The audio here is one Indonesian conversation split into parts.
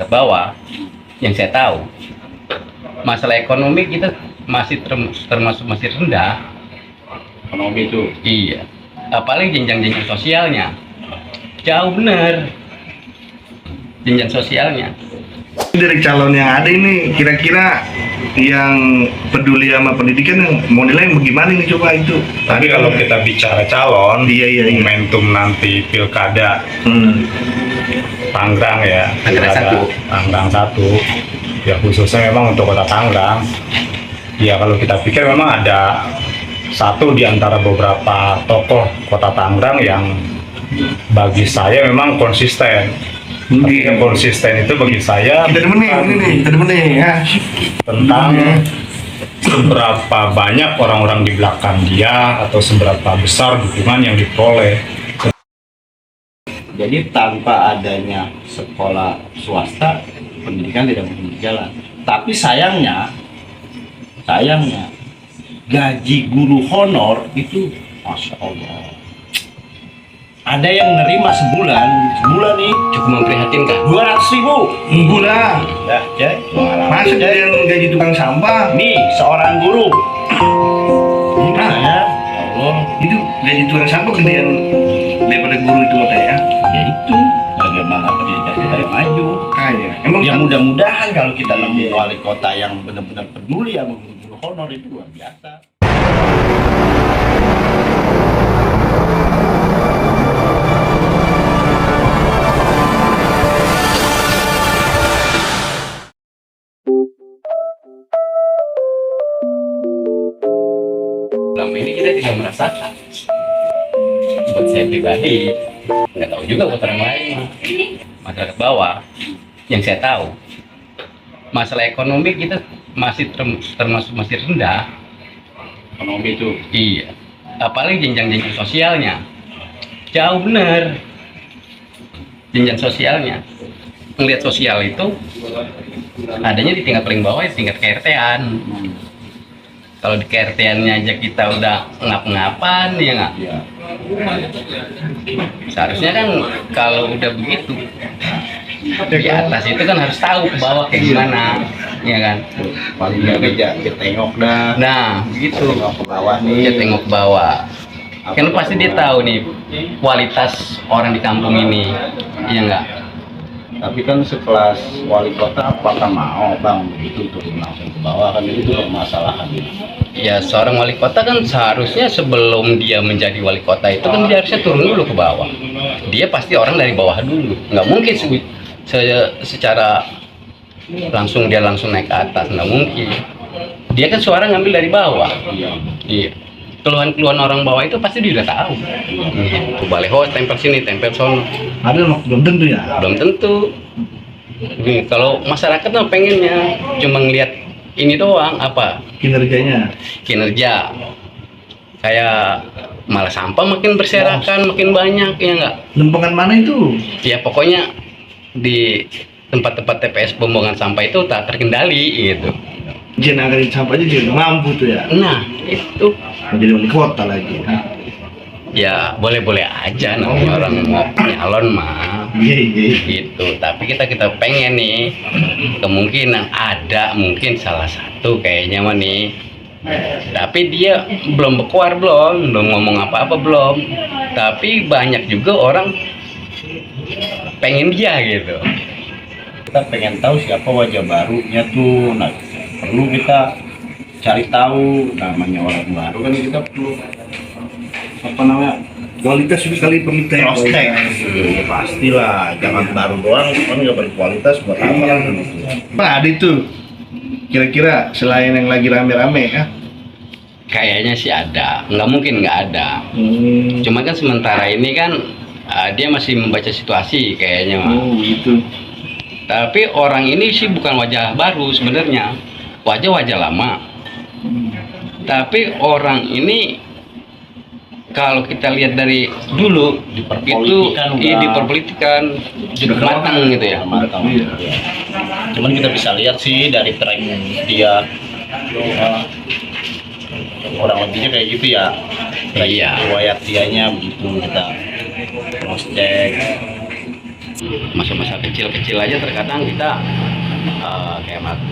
ke bawah. Yang saya tahu, masalah ekonomi kita masih termasuk masih rendah. Ekonomi itu. Iya. Apalagi jenjang-jenjang sosialnya jauh bener, jenjang sosialnya. Dari calon yang ada ini kira-kira yang peduli sama pendidikan yang mau nilai bagaimana nih coba itu. Tapi kalau kita bicara calon, Iya. momentum nanti pilkada Tangerang ya, Tangerang 1 ya, khususnya memang untuk kota Tangerang. Ya kalau kita pikir memang ada satu di antara beberapa tokoh kota Tangerang yang bagi saya memang konsisten. Artinya konsisten itu bagi saya Kita demen nih ya. tentang seberapa banyak orang-orang di belakang dia atau seberapa besar dukungan yang diperoleh. Jadi tanpa adanya sekolah swasta, pendidikan tidak mungkin berjalan. Tapi sayangnya gaji guru honor itu, masya Allah, ada yang nerima sebulan nih Cukup memprihatinkan. 200.000. Gula. Ya, cek. Masa yang gaji tukang sampah? Nih seorang guru. Gimana ya? Allah, Itu gaji tukang sampah gedean daripada guru itu katanya. ya itu bagaimana pendidikan kita yang maju. Kayaknya. Emang Ya mudah-mudahan kalau kita nemu wali kota yang benar-benar peduli sama guru-guru honor itu luar biasa. Selama ini kita tidak merasakan. Buat saya pribadi, nggak tahu juga buat orang lain. Masyarakat bawah, yang saya tahu, masalah ekonomi kita masih termasuk masih rendah. Ekonomi itu. Iya. Apalagi jenjang-jenjang sosialnya jauh bener, jenjang sosialnya. Ngelihat sosial itu adanya di tingkat paling bawah, di tingkat KRT-an. Kalau di KRT-annya aja kita udah ngap-ngapan, ya nggak? Ya. Seharusnya kan kalau udah begitu, di atas itu kan harus tahu ke bawah kayak gimana, ya kan? Paling nggak kita tengok dah. Nah, begitu. Tengok ke bawah nih. Dia tengok ke bawah. Kan pasti dia tahu nih kualitas orang di kampung ini, iya nggak? Tapi kan sekelas wali kota apakah mau bang begitu turun langsung ke bawah, kan itu permasalahan. Ya seorang wali kota kan seharusnya sebelum dia menjadi wali kota itu kan dia harusnya turun dulu ke bawah. Dia pasti orang dari bawah dulu. Nggak mungkin secara langsung dia langsung naik ke atas, nggak mungkin. Dia kan suara ngambil dari bawah. Iya. Keluhan-keluhan orang bawah itu pasti dia udah tahu. Tuh baleho tempel sini, tempel sono. ada belum tentu ya. Belum tentu. Gini, kalau masyarakat mah pengennya cuma ngelihat ini doang, apa Kinerjanya. kinerja. Kayak malah sampah makin berserakan, makin banyak, ya nggak? Lempengan mana itu? Ya pokoknya di tempat-tempat TPS pembuangan sampah itu tak terkendali gitu. Jenazah sampah aja juga mampu tuh ya. Nah itu Menjadi wali kota lagi. ya boleh-boleh aja namanya orang mau nyalon mah. Iya. Gitu, tapi kita pengen nih, kemungkinan ada mungkin salah satu kayaknya mah nih, tapi dia belum berkuar, belum ngomong apa-apa, belum, tapi banyak juga orang pengen dia gitu. Kita pengen tahu siapa wajah barunya tuh. Nah, perlu kita cari tahu namanya orang baru, kan kita perlu apa namanya, Kualitas juga kali perlu cross check. Ya, pastilah, jangan baru doang kan nggak berkualitas buat apa gitu. Pak ada itu. Kira-kira selain yang lagi rame-rame ya. Kayaknya sih ada, nggak mungkin nggak ada. Cuma kan sementara ini kan dia masih membaca situasi kayaknya mah. Oh gitu. Tapi orang ini sih bukan wajah baru sebenarnya, wajah lama. Tapi orang ini kalau kita lihat dari dulu itu diperpolitikan cukup matang gitu ya. Matang. Cuman kita bisa lihat sih dari tren dia, orang lebihnya kayak gitu ya. Iya. Riwayat dianya begitu kita cross check. Masa-masa kecil-kecil aja terkadang kita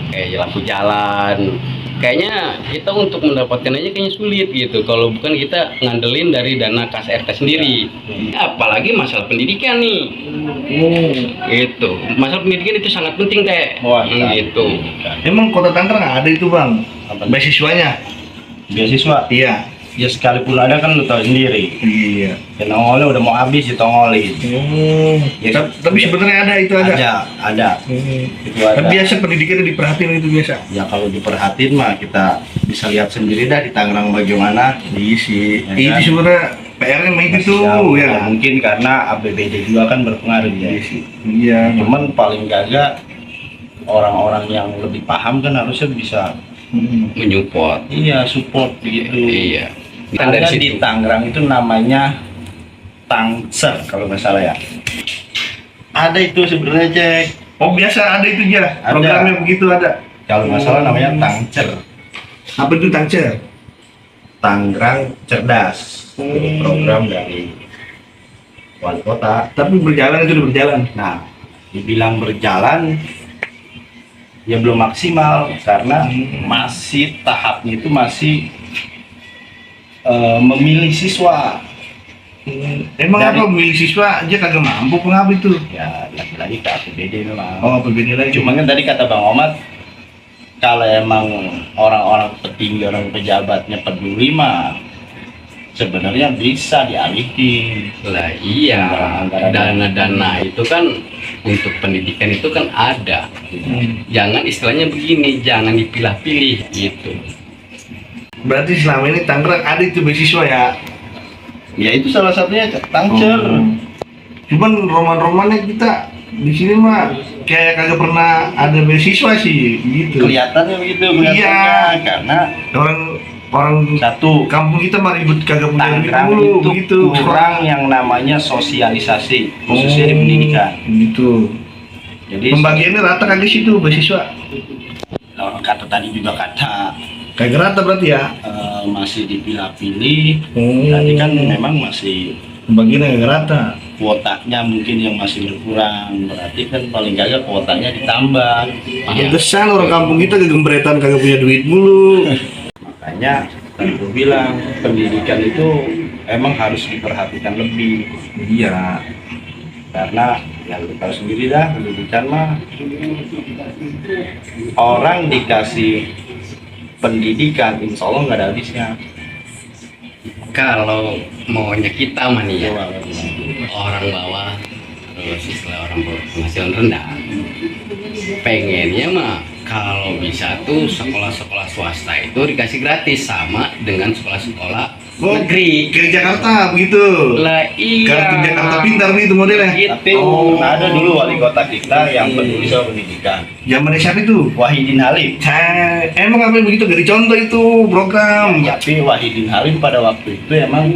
kayak lampu jalan, kayaknya kita untuk mendapatkan aja kayaknya sulit gitu kalau bukan kita ngandelin dari dana kas RT sendiri. Apalagi masalah pendidikan nih, itu masalah pendidikan itu sangat penting teh. Wah, iya. Gitu. Emang Kota Tangerang ada itu bang, Apa? beasiswanya? Beasiswa Iya. ya sekalipun ada kan lu tahu sendiri. Iya. Ya nongolnya udah mau habis ditongolin. Ya, Tapi sebenarnya ada itu ada. Ada. Itu ada. Tapi biasa pendidikan diperhatiin itu biasa. Ya kalau diperhatiin mah kita bisa lihat sendiri dah di Tangerang bagaimana. Iya sih. Ya Itu kan? sebenarnya PR-nya main itu Jauh, ya. mungkin karena APBD juga kan berpengaruh ya. Iya. Cuman paling gagak orang-orang yang lebih paham kan harusnya bisa Menyupport. iya support begitu. Iya. Kan dari Ada di situ. Tangerang itu namanya Tangser kalau nggak salah ya. Ada itu sebenarnya Cek. Oh biasa ada itu ya. Ada. Programnya begitu ada. Kalau nggak salah namanya Tangcer. Apa itu Tangcer? Tangerang Cerdas. Ini program dari wali kota. Tapi berjalan itu udah berjalan. Nah, dibilang berjalan ya belum maksimal karena masih tahapnya itu masih memilih siswa. Emang Dari- apa milih siswa aja kagak mampu pengapa itu? Ya lagi-lagi ke APBD memang. Oh berbeda lagi. Cuma kan tadi kata Bang Omat, kalau emang orang-orang petinggi, orang pejabatnya peduli mah sebenarnya bisa dialihin. Lah iya, dana-dana itu kan untuk pendidikan itu kan ada. Jangan istilahnya begini, jangan dipilah-pilih gitu. Berarti selama ini Tangerang ada itu beasiswa ya? Ya itu salah satunya Tangcer. Cuman roman-romannya kita di sini mah kayak kagak pernah ada beasiswa sih gitu. Kelihatannya begitu, kelihatannya Iya. karena Orang satu kampung kita mah ribut kagak punya duit Tangerang dulu itu begitu. kurang yang namanya sosialisasi, khususnya di pendidikan. Gitu. Jadi Pembagiannya rata kagak situ beasiswa. orang kata tadi juga kata Kagak rata berarti ya? masih dipilah-pilih. Oh. Berarti kan memang masih Pembagiannya kagak rata. kuotanya mungkin yang masih berkurang. Berarti kan paling kagak kuotanya ditambah. Pantesan orang kampung kita kegembretan kagak punya duit mulu. Makanya tadi gue bilang pendidikan itu emang harus diperhatikan lebih. Iya. Karena yang kita tahu sendiri dah pendidikan mah orang dikasih pendidikan insya Allah nggak ada habisnya. Kalau maunya kita mah nih ya, orang bawah terus istilah orang berpenghasilan rendah, pengennya mah kalau bisa tuh sekolah-sekolah swasta itu dikasih gratis sama dengan sekolah-sekolah negeri. Kayak Jakarta begitu. Lah iya. Kartu Jakarta Pintar nih itu modelnya. Gitu. Tapi ada dulu wali kota kita yang peduli sama pendidikan, Zamannya siapa itu? Wahidin Halim. Emang apa begitu? Gak dicontoh itu program. Tapi Wahidin Halim pada waktu itu emang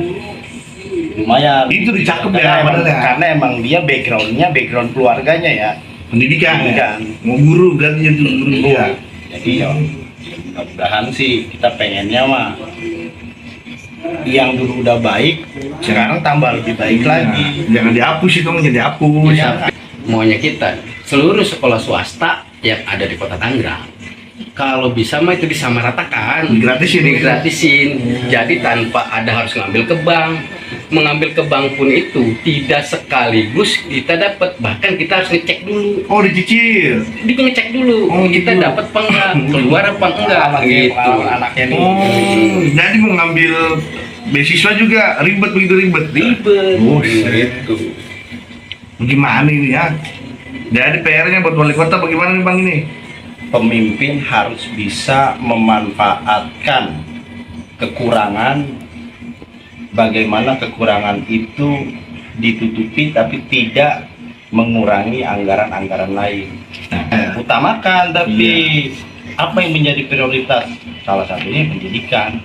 lumayan. Itu dicakep karena ya, emang, padahal ya. karena emang dia background keluarganya ya. Pendidikan. Pendidikan. Mau guru berarti itu guru juga. Jadi ya mudah-mudahan sih kita pengennya mah yang dulu udah baik sekarang tambah lebih baik lagi. Jangan dihapus itu, jangan dihapus. Ya. Maunya kita seluruh sekolah swasta yang ada di Kota Tangerang kalau bisa mah itu disamaratakan, Digratisin. digratisin. Jadi tanpa ada harus ngambil ke bank. Mengambil ke bank pun itu tidak sekaligus kita dapat, bahkan kita harus ngecek dulu. Oh dicicil. Ngecek dulu Oh, kita gitu. dapat apa enggak, keluar apa enggak gitu. Anaknya nih. Oh, jadi mau ngambil beasiswa juga ribet begitu ribet. Ribet. Oh, Gitu. Bagaimana ini ya? Jadi PR-nya buat wali kota bagaimana nih bang ini? Pemimpin harus bisa memanfaatkan kekurangan, bagaimana kekurangan itu ditutupi tapi tidak mengurangi anggaran-anggaran lain. Utamakan tapi apa yang menjadi prioritas? Salah satunya pendidikan.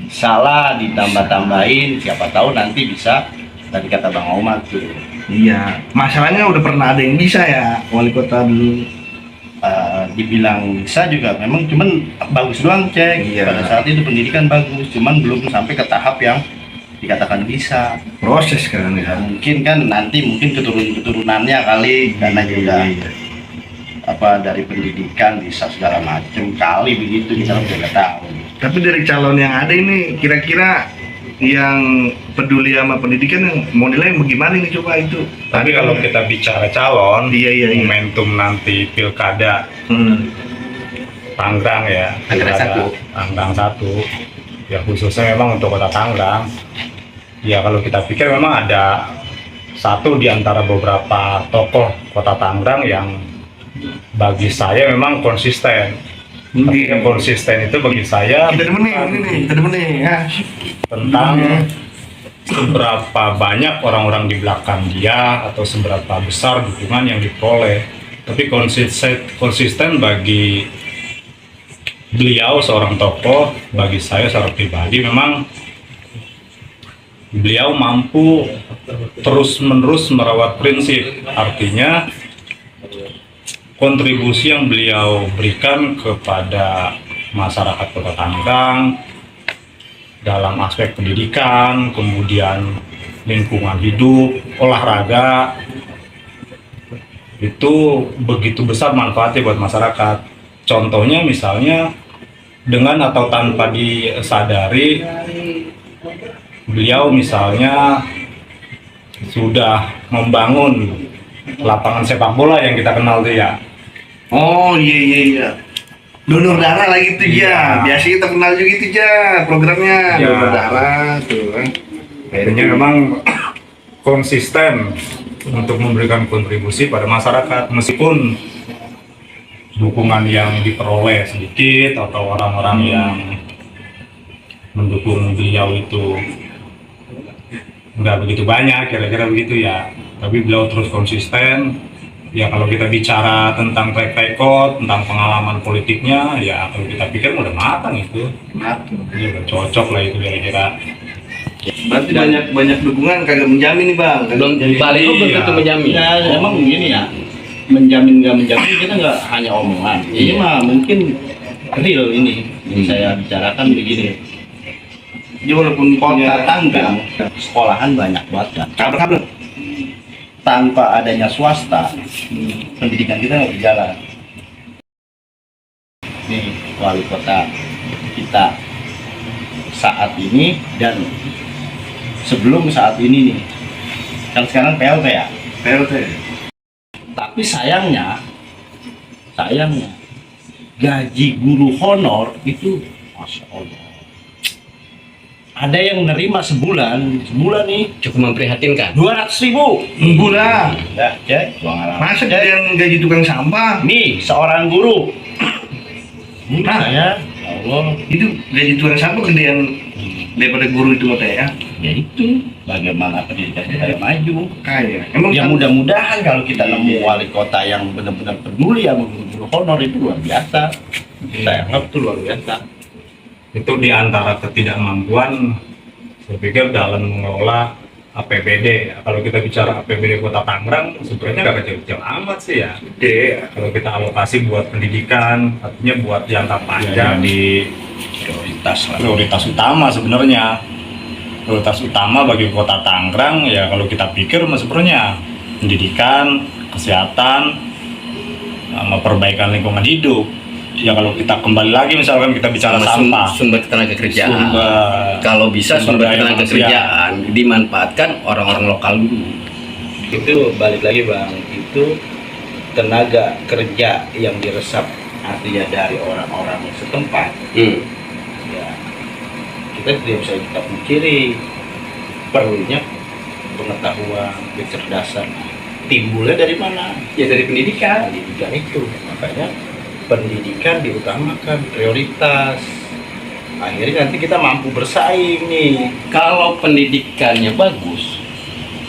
Salah ditambah-tambahin, siapa tahu nanti bisa tadi kata Bang Omar tuh. Iya. Masalahnya udah pernah ada yang bisa ya wali kota dulu. Dibilang bisa juga memang cuman bagus doang Cek. Iya. Pada saat itu pendidikan bagus cuman belum sampai ke tahap yang dikatakan bisa. Proses kan Ya, ya. mungkin kan nanti mungkin keturunannya kali karena juga dari pendidikan bisa segala macam kali begitu kita juga nggak tahu. Tapi dari calon yang ada ini kira-kira yang peduli sama pendidikan yang mau nilai bagaimana ini coba itu. Tapi kalau kita bicara calon, Iya. momentum nanti pilkada Tangerang ya, Tangerang 1, ya khususnya memang untuk kota Tangerang. Ya kalau kita pikir memang ada satu di antara beberapa tokoh kota Tangerang yang bagi saya memang konsisten. Tapi yang konsisten itu bagi saya Kita demen nih ya. tentang seberapa banyak orang-orang di belakang dia atau seberapa besar dukungan yang diperoleh. Tapi konsisten bagi beliau seorang tokoh, bagi saya seorang pribadi memang beliau mampu terus-menerus merawat prinsip. Artinya kontribusi yang beliau berikan kepada masyarakat Kota Tangerang dalam aspek pendidikan, kemudian lingkungan hidup, olahraga, itu begitu besar manfaatnya buat masyarakat. Contohnya misalnya dengan atau tanpa disadari, beliau misalnya sudah membangun lapangan sepak bola yang kita kenal tuh ya. Oh iya. Donor darah lagi tuh ya. Iya. Biasa kita kenal juga itu ya programnya. Iya. Donor darah tuh kan. Akhirnya memang konsisten untuk memberikan kontribusi pada masyarakat meskipun dukungan yang diperoleh sedikit atau orang-orang yang mendukung beliau itu nggak begitu banyak, kira-kira begitu ya. Tapi beliau terus konsisten. Ya kalau kita bicara tentang track record, tentang pengalaman politiknya, ya kalau kita pikir udah matang itu. Ya udah cocok lah itu kira-kira. Berarti banyak dukungan kagak menjamin nih bang. Belum balik belum tentu menjamin. Ya emang begini ya, menjamin nggak menjamin kita nggak hanya omongan. Ini mah mungkin real ini yang saya bicarakan begini. Dia walaupun Kota Tangerang sekolahan banyak banget kan. kabel. Tanpa adanya swasta, pendidikan kita nggak berjalan. Nih wali kota kita saat ini dan sebelum saat ini nih, kan sekarang PLT ya. PLT. Tapi sayangnya gaji guru honor itu, masya Allah, ada yang nerima sebulan nih Cukup memprihatinkan. 200.000. Bulan. Dah, cek, gua ngarang. Masa gedean gaji tukang sampah? Nih seorang guru. Nah. Saya, ya Allah, Itu gaji tukang sampah gedean daripada guru itu mata ya. ya itu bagaimana pendidikan kita yang maju. Kayak. Emang Ya kan- mudah-mudahan kalau kita nemu wali kota yang benar-benar peduli sama guru-guru honor itu luar biasa. Saya anggap itu luar biasa. Itu di antara ketidakmampuan saya pikir dalam mengelola APBD. Kalau kita bicara APBD Kota Tangerang sebenarnya nggak kecil-kecil amat sih ya. Gede. Kalau kita alokasi buat pendidikan, artinya buat jangka panjang di prioritas utama sebenarnya. Prioritas utama bagi Kota Tangerang ya kalau kita pikir sebenarnya pendidikan, kesehatan, sama perbaikan lingkungan hidup. Ya kalau kita kembali lagi misalkan kita bicara sampah, Sumber tenaga kerjaan. Kalau bisa sumber daya tenaga manusia. kerjaan dimanfaatkan orang-orang lokal dulu. Itu balik lagi bang, itu tenaga kerja yang diresap artinya dari orang-orang setempat. Ya, kita tidak bisa kita pungkiri perlunya pengetahuan, kecerdasan. Timbulnya dari mana? Ya dari pendidikan. Pendidikan itu, makanya pendidikan diutamakan, prioritas. Akhirnya nanti kita mampu bersaing nih. Kalau pendidikannya bagus,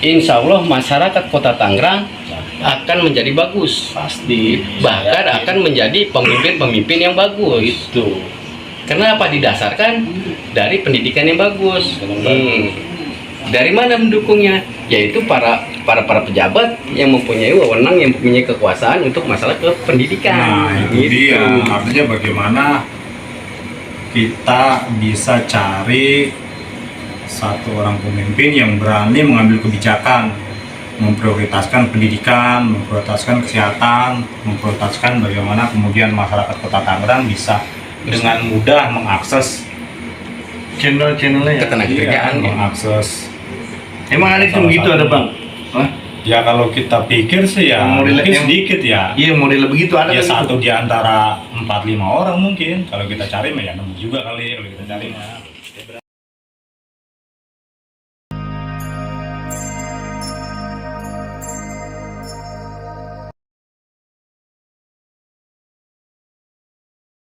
insya Allah masyarakat Kota Tangerang akan menjadi bagus. Pasti. Bahkan akan menjadi pemimpin-pemimpin yang bagus. Itu. Kenapa didasarkan dari pendidikan yang bagus? Dari mana mendukungnya? Yaitu para pejabat yang mempunyai wewenang, yang mempunyai kekuasaan untuk masalah kependidikan. Nah, itu dia. Artinya bagaimana kita bisa cari satu orang pemimpin yang berani mengambil kebijakan, memprioritaskan pendidikan, memprioritaskan kesehatan, memprioritaskan bagaimana kemudian masyarakat Kota Tangerang bisa dengan mudah mengakses Channel-channelnya ya. Ketenagakerjaan ya. mengakses. Emang ada cuma gitu ada bang? Hah? Ya kalau kita pikir sih ya Modelnya mungkin yang- sedikit ya. Iya model begitu ada Ya kan gitu? satu di antara 4-5 orang mungkin. Kalau kita cari mah ya nemu juga kali kalau kita cari mah.